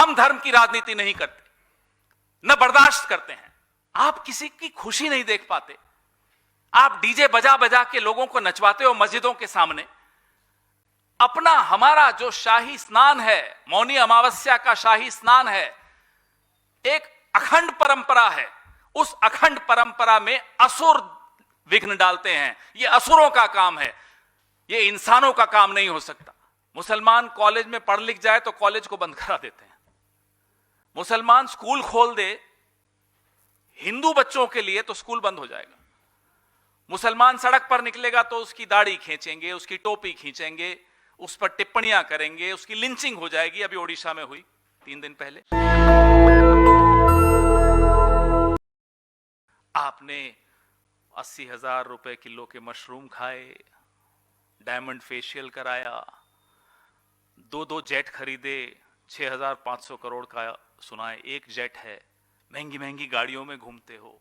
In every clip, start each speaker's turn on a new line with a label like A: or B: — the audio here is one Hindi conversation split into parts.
A: हम धर्म की राजनीति नहीं करते, न बर्दाश्त करते हैं। आप किसी की खुशी नहीं देख पाते, आप डीजे बजा बजा के लोगों को नचवाते हो मस्जिदों के सामने। अपना हमारा जो शाही स्नान है, मौनी अमावस्या का शाही स्नान है, एक अखंड परंपरा है। उस अखंड परंपरा में असुर विघ्न डालते हैं। यह असुरों का काम है, यह इंसानों का काम नहीं हो सकता। मुसलमान कॉलेज में पढ़ लिख जाए तो कॉलेज को बंद करा देते हैं। मुसलमान स्कूल खोल दे हिंदू बच्चों के लिए तो स्कूल बंद हो जाएगा। मुसलमान सड़क पर निकलेगा तो उसकी दाढ़ी खींचेंगे, उसकी टोपी खींचेंगे, उस पर टिप्पणियां करेंगे, उसकी लिंचिंग हो जाएगी। अभी ओडिशा में हुई 3 दिन पहले। आपने 80,000 रुपए किलो के मशरूम खाए, डायमंड फेशियल कराया, 2 जेट खरीदे, 6,500 करोड़ का सुना है एक जेट है, महंगी महंगी गाड़ियों में घूमते हो,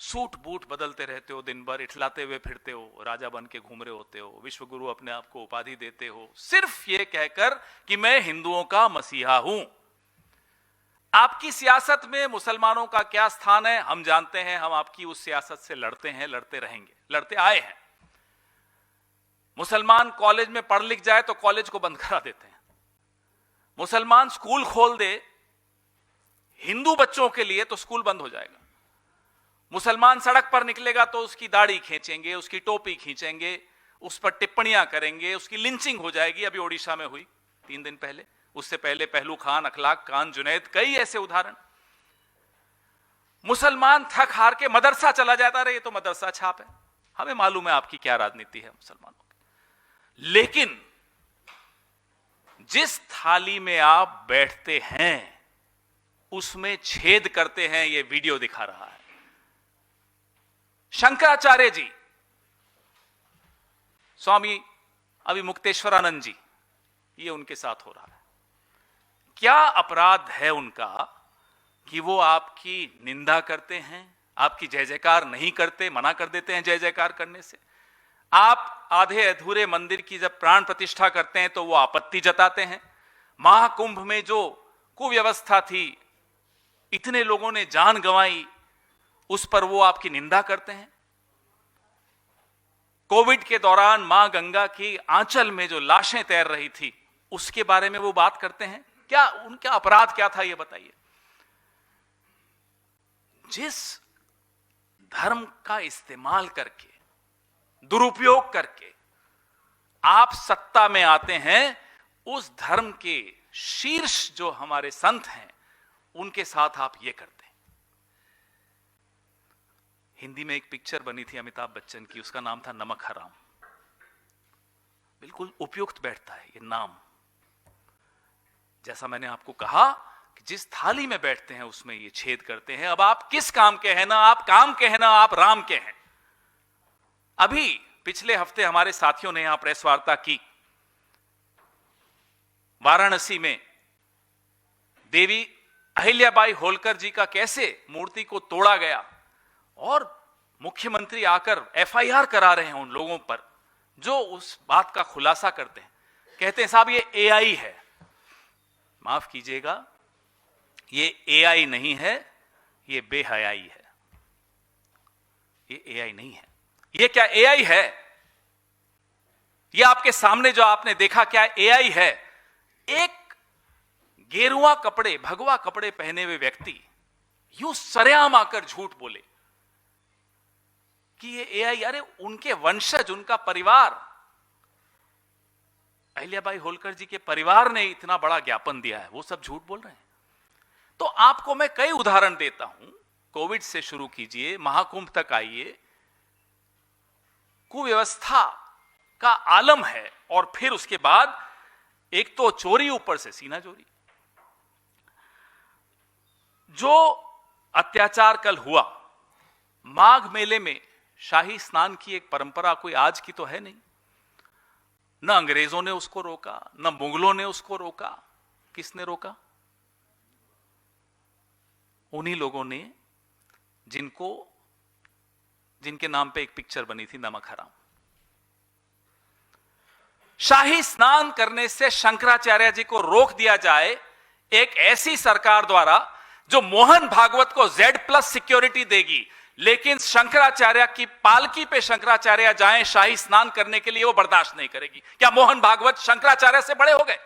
A: सूट बूट बदलते रहते हो, दिन भर इठलाते हुए फिरते हो, राजा बन के घूम रहे होते हो, विश्वगुरु अपने आप को उपाधि देते हो, सिर्फ ये कहकर कि मैं हिंदुओं का मसीहा हूं। आपकी सियासत में मुसलमानों का क्या स्थान है हम जानते हैं। हम आपकी उस सियासत से लड़ते हैं, लड़ते रहेंगे, लड़ते आए हैं। मुसलमान कॉलेज में पढ़ लिख जाए तो कॉलेज को बंद करा देते हैं। मुसलमान स्कूल खोल दे हिंदू बच्चों के लिए तो स्कूल बंद हो जाएगा। मुसलमान सड़क पर निकलेगा तो उसकी दाढ़ी खींचेंगे, उसकी टोपी खींचेंगे, उस पर टिप्पणियां करेंगे, उसकी लिंचिंग हो जाएगी। अभी ओडिशा में हुई 3 दिन पहले। उससे पहले पहलू खान, अखलाक खान, जुनैद, कई ऐसे उदाहरण। मुसलमान थक हार के मदरसा चला जाता रहे, ये तो मदरसा छाप है। हमें मालूम है आपकी क्या राजनीति है मुसलमानों की। लेकिन जिस थाली में आप बैठते हैं उसमें छेद करते हैं, यह वीडियो दिखा रहा है। शंकराचार्य जी, स्वामी अभी मुक्तेश्वरानंद जी, ये उनके साथ हो रहा है। क्या अपराध है उनका कि वो आपकी निंदा करते हैं, आपकी जय जयकार नहीं करते, मना कर देते हैं जय जयकार करने से। आप आधे अधूरे मंदिर की जब प्राण प्रतिष्ठा करते हैं तो वो आपत्ति जताते हैं। महाकुंभ में जो कुव्यवस्था थी, इतने लोगों ने जान गंवाई, उस पर वो आपकी निंदा करते हैं। कोविड के दौरान मां गंगा की आंचल में जो लाशें तैर रही थी उसके बारे में वो बात करते हैं। क्या उनका अपराध क्या था ये बताइए। जिस धर्म का इस्तेमाल करके, दुरुपयोग करके आप सत्ता में आते हैं, उस धर्म के शीर्ष जो हमारे संत हैं उनके साथ आप ये करते हैं। हिंदी में एक पिक्चर बनी थी अमिताभ बच्चन की, उसका नाम था नमक हराम। बिल्कुल उपयुक्त बैठता है ये नाम। जैसा मैंने आपको कहा कि जिस थाली में बैठते हैं उसमें ये छेद करते हैं। अब आप किस काम के हैं, ना आप काम के हैं ना आप राम के हैं। अभी पिछले हफ्ते हमारे साथियों ने यहां प्रेस वार्ता की। वाराणसी में देवी अहिल्याबाई होलकर जी का कैसे मूर्ति को तोड़ा गया और मुख्यमंत्री आकर एफआईआर करा रहे हैं उन लोगों पर जो उस बात का खुलासा करते हैं। कहते हैं साहब ये एआई है। माफ कीजिएगा, ये एआई नहीं है, ये बेहयाई है। ये एआई नहीं है। ये क्या एआई है? ये आपके सामने जो आपने देखा क्या एआई है? एक गेरुआ कपड़े, भगवा कपड़े पहने हुए व्यक्ति यूं सरेआम आकर झूठ बोले कि ये एआई। अरे उनके वंशज, उनका परिवार, अहिल्याबाई होलकर जी के परिवार ने इतना बड़ा ज्ञापन दिया है, वो सब झूठ बोल रहे हैं। तो आपको मैं कई उदाहरण देता हूं। कोविड से शुरू कीजिए, महाकुंभ तक आइए, कुव्यवस्था का आलम है। और फिर उसके बाद एक तो चोरी, ऊपर से सीना चोरी। जो अत्याचार कल हुआ, माघ मेले में शाही स्नान की एक परंपरा कोई आज की तो है नहीं। न अंग्रेजों ने उसको रोका, न मुगलों ने उसको रोका। किसने रोका? उन्हीं लोगों ने जिनके नाम पे एक पिक्चर बनी थी नमक हराम। शाही स्नान करने से शंकराचार्य जी को रोक दिया जाए, एक ऐसी सरकार द्वारा जो मोहन भागवत को Z+ सिक्योरिटी देगी, लेकिन शंकराचार्य की पालकी पे शंकराचार्य जाएं शाही स्नान करने के लिए, वो बर्दाश्त नहीं करेगी। क्या मोहन भागवत शंकराचार्य से बड़े हो गए?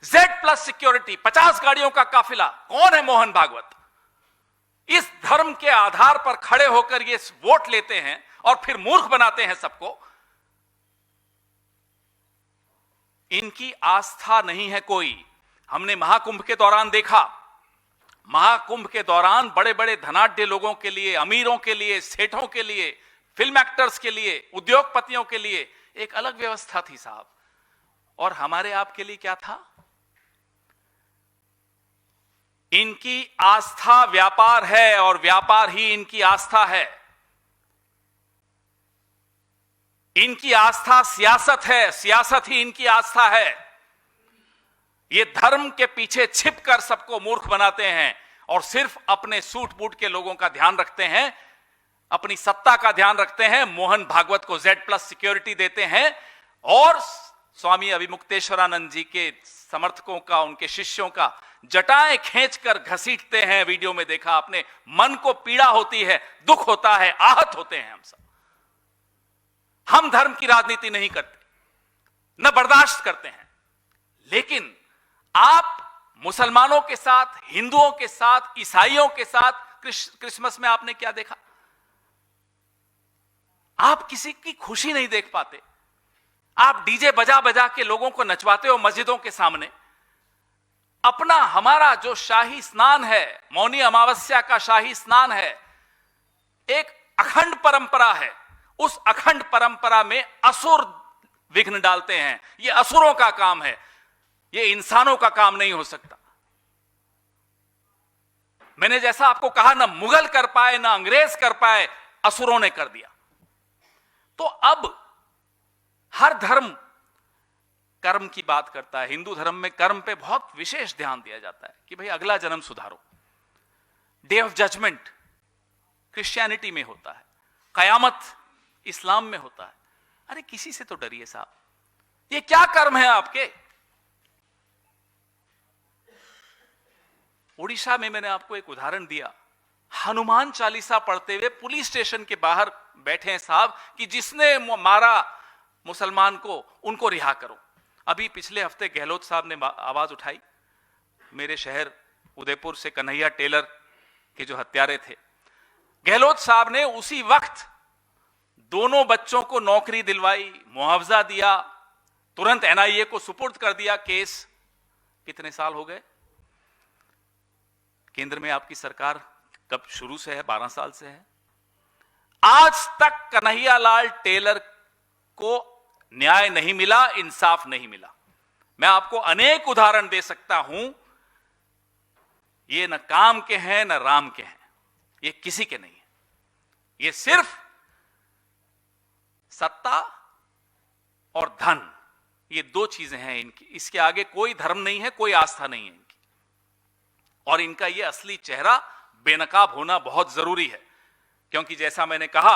A: Z+ सिक्योरिटी, 50 गाड़ियों का काफिला। कौन है मोहन भागवत? इस धर्म के आधार पर खड़े होकर ये वोट लेते हैं और फिर मूर्ख बनाते हैं सबको। इनकी आस्था नहीं है कोई। हमने महाकुंभ के दौरान देखा, महाकुंभ के दौरान बड़े बड़े धनाढ्य लोगों के लिए, अमीरों के लिए, सेठों के लिए, फिल्म एक्टर्स के लिए, उद्योगपतियों के लिए एक अलग व्यवस्था थी साहब। और हमारे आपके लिए क्या था? इनकी आस्था व्यापार है और व्यापार ही इनकी आस्था है। इनकी आस्था सियासत है, सियासत ही इनकी आस्था है। ये धर्म के पीछे छिपकर सबको मूर्ख बनाते हैं और सिर्फ अपने सूट बूट के लोगों का ध्यान रखते हैं, अपनी सत्ता का ध्यान रखते हैं। मोहन भागवत को Z+ सिक्योरिटी देते हैं और स्वामी अभिमुक्तेश्वरानंद जी के समर्थकों का, उनके शिष्यों का जटाएं खींचकर घसीटते हैं। वीडियो में देखा आपने। मन को पीड़ा होती है, दुख होता है, आहत होते हैं हम सब। हम धर्म की राजनीति नहीं करते, न बर्दाश्त करते हैं, लेकिन आप मुसलमानों के साथ, हिंदुओं के साथ, ईसाइयों के साथ क्रिसमस में आपने क्या देखा? आप किसी की खुशी नहीं देख पाते। आप डीजे बजा बजा के लोगों को नचवाते हो मस्जिदों के सामने। अपना, हमारा जो शाही स्नान है, मौनी अमावस्या का शाही स्नान है, एक अखंड परंपरा है। उस अखंड परंपरा में असुर विघ्न डालते हैं। यह असुरों का काम है, यह इंसानों का काम नहीं हो सकता। मैंने जैसा आपको कहा, ना मुगल कर पाए, ना अंग्रेज कर पाए, असुरों ने कर दिया। तो अब हर धर्म कर्म की बात करता है। हिंदू धर्म में कर्म पे बहुत विशेष ध्यान दिया जाता है कि भाई अगला जन्म सुधारो। डे ऑफ जजमेंट क्रिश्चियनिटी में होता है, कयामत इस्लाम में होता है। अरे किसी से तो डरिए साहब, ये क्या कर्म है आपके? उड़ीसा में मैंने आपको एक उदाहरण दिया, हनुमान चालीसा पढ़ते हुए पुलिस स्टेशन के बाहर बैठे हैं साहब कि जिसने मारा मुसलमान को, उनको रिहा करो। अभी पिछले हफ्ते गहलोत साहब ने आवाज उठाई। मेरे शहर उदयपुर से कन्हैया टेलर के जो हत्यारे थे, गहलोत साहब ने उसी वक्त दोनों बच्चों को नौकरी दिलवाई, मुआवजा दिया, तुरंत NIA को सुपुर्द कर दिया केस। कितने साल हो गए? केंद्र में आपकी सरकार कब शुरू से है? 12 साल से है। आज तक कन्हैयालाल टेलर को न्याय नहीं मिला, इंसाफ नहीं मिला। मैं आपको अनेक उदाहरण दे सकता हूं। ये न काम के हैं, न राम के हैं, ये किसी के नहीं है। ये सिर्फ सत्ता और धन, ये दो चीजें हैं इनकी। इसके आगे कोई धर्म नहीं है, कोई आस्था नहीं है इनकी। और इनका ये असली चेहरा बेनकाब होना बहुत जरूरी है, क्योंकि जैसा मैंने कहा,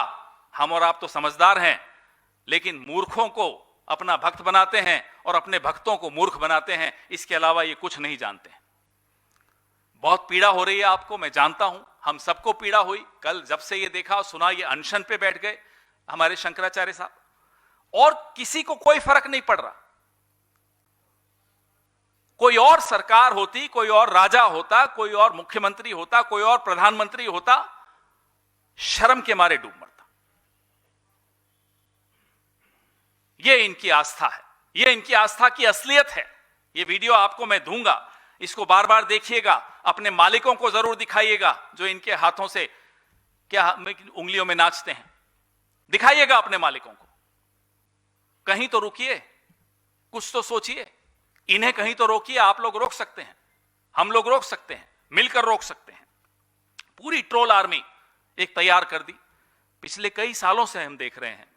A: हम और आप तो समझदार हैं, लेकिन मूर्खों को अपना भक्त बनाते हैं और अपने भक्तों को मूर्ख बनाते हैं। इसके अलावा ये कुछ नहीं जानते हैं। बहुत पीड़ा हो रही है आपको, मैं जानता हूं, हम सबको पीड़ा हुई। कल जब से ये देखा और सुना, ये अनशन पे बैठ गए हमारे शंकराचार्य साहब, और किसी को कोई फर्क नहीं पड़ रहा। कोई और सरकार होती, कोई और राजा होता, कोई और मुख्यमंत्री होता, कोई और प्रधानमंत्री होता, शर्म के मारे डूब मरता। ये इनकी आस्था है, ये इनकी आस्था की असलियत है। ये वीडियो आपको मैं दूंगा, इसको बार बार देखिएगा, अपने मालिकों को जरूर दिखाइएगा जो इनके हाथों से क्या उंगलियों में नाचते हैं। दिखाइएगा अपने मालिकों को। कहीं तो रुकिए, कुछ तो सोचिए। इन्हें कहीं तो रोकिए। आप लोग रोक सकते हैं, हम लोग रोक सकते हैं, मिलकर रोक सकते हैं। पूरी ट्रोल आर्मी एक तैयार कर दी। पिछले कई सालों से हम देख रहे हैं,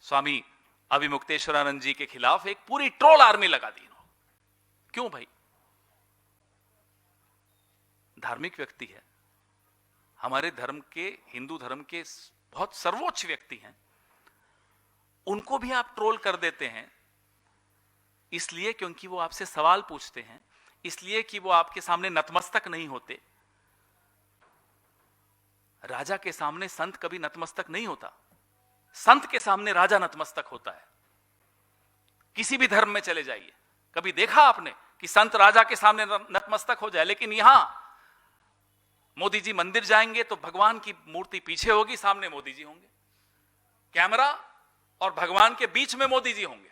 A: स्वामी अभिमुक्तेश्वरानंद जी के खिलाफ एक पूरी ट्रोल आर्मी लगा दी। क्यों भाई? धार्मिक व्यक्ति है, हमारे धर्म के, हिंदू धर्म के बहुत सर्वोच्च व्यक्ति हैं, उनको भी आप ट्रोल कर देते हैं। इसलिए क्योंकि वो आपसे सवाल पूछते हैं, इसलिए कि वो आपके सामने नतमस्तक नहीं होते। राजा के सामने संत कभी नतमस्तक नहीं होता, संत के सामने राजा नतमस्तक होता है। किसी भी धर्म में चले जाइए, कभी देखा आपने कि संत राजा के सामने नतमस्तक हो जाए? लेकिन यहां मोदी जी मंदिर जाएंगे तो भगवान की मूर्ति पीछे होगी, सामने मोदी जी होंगे, कैमरा और भगवान के बीच में मोदी जी होंगे,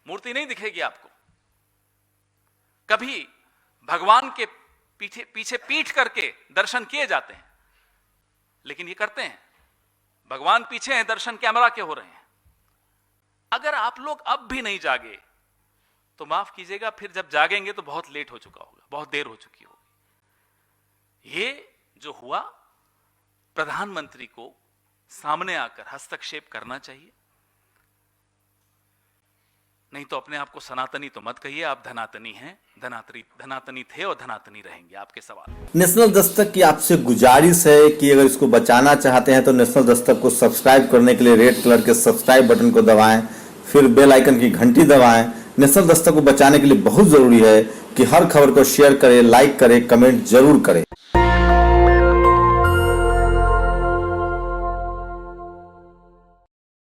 A: मूर्ति नहीं दिखेगी आपको। कभी भगवान के पीछे पीठ करके दर्शन किए जाते हैं, लेकिन ये करते हैं, भगवान पीछे हैं, दर्शन कैमरा के हो रहे हैं। अगर आप लोग अब भी नहीं जागे तो माफ कीजिएगा, फिर जब जागेंगे तो बहुत लेट हो चुका होगा, बहुत देर हो चुकी होगी। ये जो हुआ, प्रधानमंत्री को सामने आकर हस्तक्षेप करना चाहिए। नहीं तो अपने आप को सनातनी तो मत कहिए, आप धनातनी हैं, धनातनी थे और धनातनी रहेंगे। आपके सवाल।
B: नेशनल दस्तक की आपसे गुजारिश है कि अगर इसको बचाना चाहते हैं तो नेशनल दस्तक को सब्सक्राइब करने के लिए रेड कलर के सब्सक्राइब बटन को दबाएं, फिर बेल आइकन की घंटी दबाएं। नेशनल दस्तक को बचाने के लिए बहुत जरूरी है कि हर खबर को शेयर करें, लाइक करें, कमेंट जरूर करें।